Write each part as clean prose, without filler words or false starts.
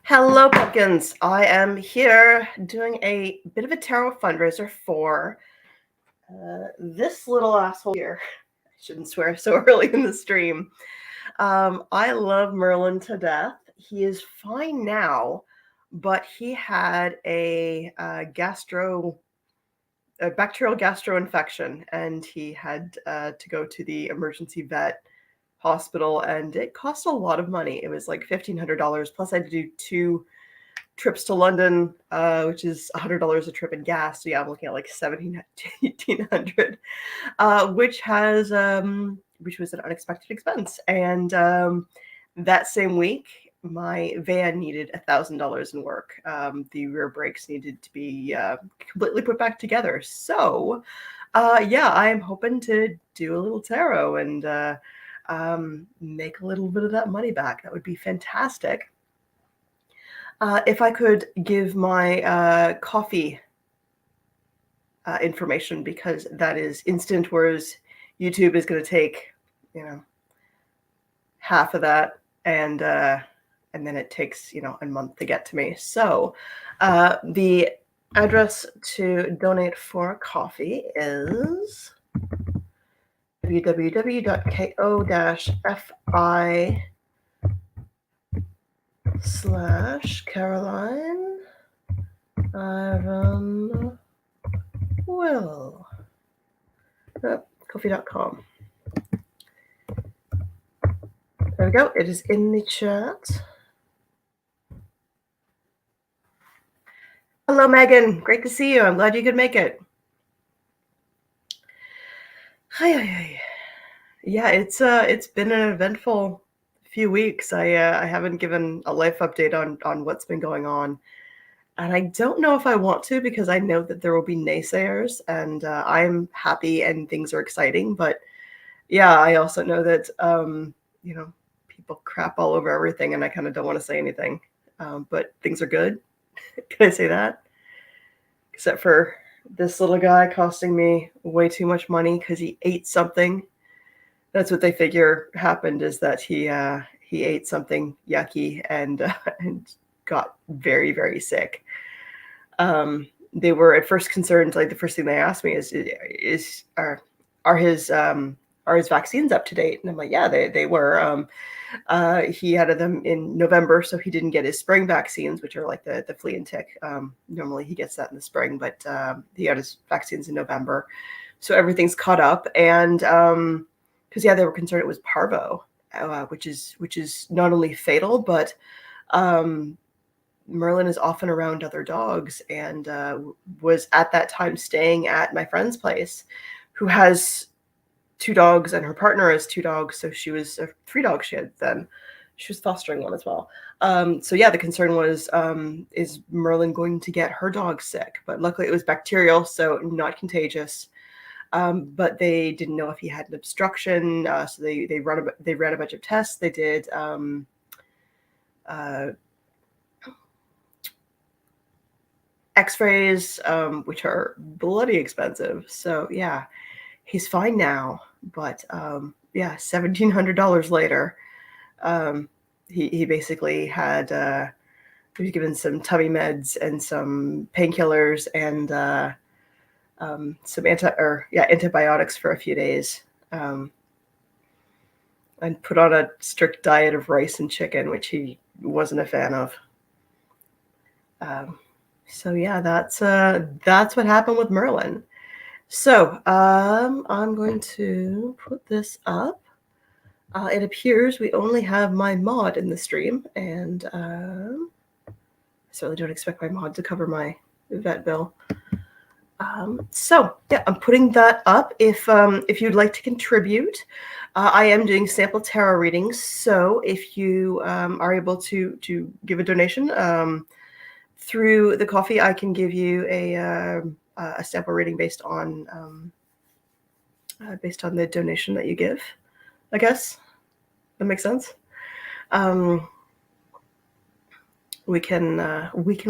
Hello, pumpkins. I am here doing a bit of a tarot fundraiser for this little asshole here. I shouldn't swear so early in the stream. I love Merlin to death. He is fine now, but he had a bacterial gastro infection, and he had to go to the emergency vet hospital, and it cost a lot of money. It was like $1,500 plus I had to do two trips to London, which is $100 a trip in gas. So yeah, I'm looking at like 1,800, which was an unexpected expense. And that same week, my van needed $1,000 in work. The rear brakes needed to be completely put back together. So yeah, I am hoping to do a little tarot and make a little bit of that money back. That would be fantastic. If I could give my coffee information, because that is instant, whereas YouTube is going to take, half of that, and then it takes a month to get to me. So the address to donate for coffee is www.ko-fi/Caroline Ivan Will. Coffee.com. There we go. It is in the chat. Hello, Megan. Great to see you. I'm glad you could make it. Hi. Yeah, it's been an eventful few weeks. I haven't given a life update on what's been going on. And I don't know if I want to, because I know that there will be naysayers, and I'm happy and things are exciting. But yeah, I also know that, people crap all over everything, and I kind of don't want to say anything. But things are good. Can I say that? Except for this little guy costing me way too much money because he ate something. That's what they figure happened, is that he ate something yucky and got very, very sick. They were at first concerned. Like, the first thing they asked me is are his vaccines up to date? And I'm like, yeah, they were. He had them in November, so he didn't get his spring vaccines, which are like the flea and tick. Normally he gets that in the spring, but he had his vaccines in November, so everything's caught up. And because they were concerned it was parvo, which is not only fatal, but Merlin is often around other dogs, and was at that time staying at my friend's place, who has two dogs, and her partner has two dogs. So she was three dogs she had then. She was fostering one as well. So yeah, the concern was, is Merlin going to get her dog sick? But luckily it was bacterial, so not contagious. But they didn't know if he had an obstruction. So they ran a bunch of tests. They did X-rays, which are bloody expensive. So yeah, he's fine now. But yeah, $1,700 later, he basically had he was given some tummy meds and some painkillers and some antibiotics for a few days, and put on a strict diet of rice and chicken, which he wasn't a fan of. So yeah, that's what happened with Merlin. So I'm going to put this up. It appears we only have my mod in the stream, and I certainly don't expect my mod to cover my vet bill. So yeah, I'm putting that up. If you'd like to contribute, I am doing sample tarot readings. So if you are able to give a donation through the coffee, I can give you a sample reading based on the donation that you give. I guess that makes sense. We can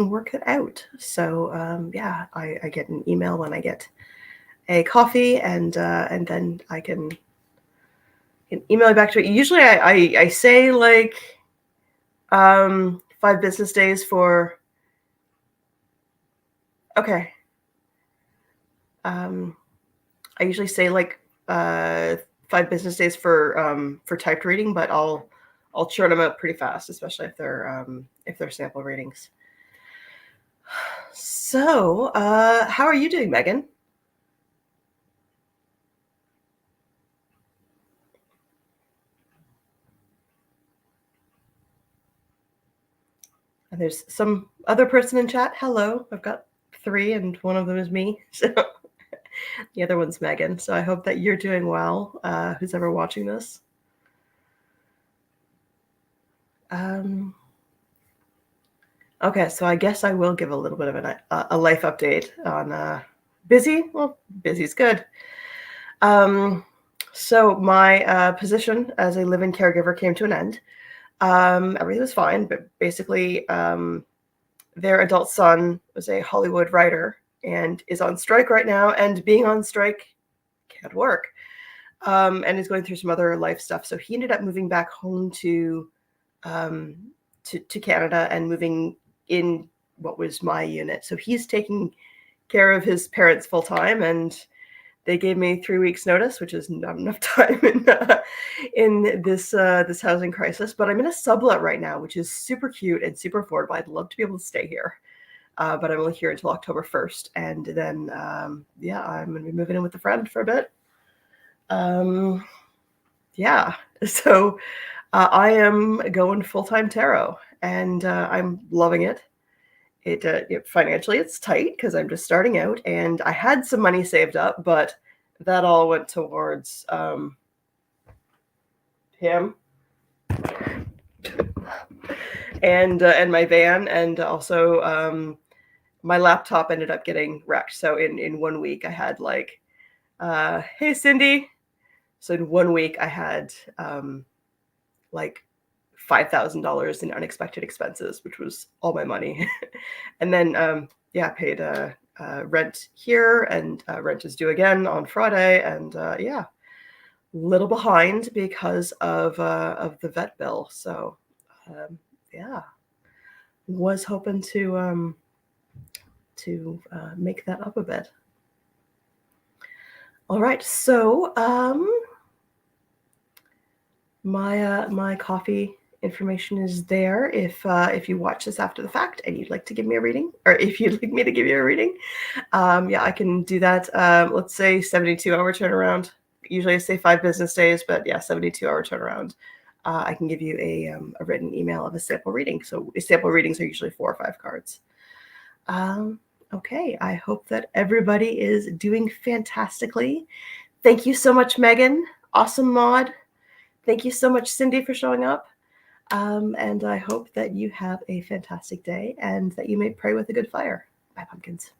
work it out. So yeah, I get an email when I get a coffee, and then I can can email me back to it. Usually I say like 5 business days for okay. Um I usually say like 5 business days for typed reading, but I'll churn them out pretty fast, especially if they're sample readings. So, how are you doing, Megan? And there's some other person in chat. Hello, I've got three, and one of them is me. So the other one's Megan. So I hope that you're doing well. Who's ever watching this? Um, okay, so I guess I will give a little bit of a life update on busy. Well, busy's good. So my position as a live-in caregiver came to an end. Everything was fine, but basically, their adult son was a Hollywood writer and is on strike right now. And being on strike can't work, and is going through some other life stuff. So he ended up moving back home um, to Canada and moving in what was my unit. So he's taking care of his parents full time, and they gave me 3 weeks notice, which is not enough time in this housing crisis. But I'm in a sublet right now, which is super cute and super affordable. I'd love to be able to stay here, but I'm only here until October 1st, and then yeah, I'm going to be moving in with a friend for a bit. Yeah, so I am going full-time tarot, and I'm loving it. Financially it's tight because I'm just starting out, and I had some money saved up, but that all went towards him and my van, and also my laptop ended up getting wrecked. So in 1 week I had like hey Cindy. So in 1 week I had like $5,000 in unexpected expenses, which was all my money. And then yeah, I paid rent here, and rent is due again on Friday, and yeah, little behind because of the vet bill. So yeah, was hoping to make that up a bit. All right, so my coffee information is there if you watch this after the fact and you'd like to give me a reading, or if you'd like me to give you a reading. Yeah, I can do that. Let's say 72-hour turnaround. Usually I say 5 business days, but yeah, 72-hour turnaround. I can give you a written email of a sample reading. So sample readings are usually 4 or 5 cards. Okay, I hope that everybody is doing fantastically. Thank you so much, Megan. Awesome mod. Thank you so much, Cindy, for showing up. And I hope that you have a fantastic day and that you may pray with a good fire. Bye, pumpkins.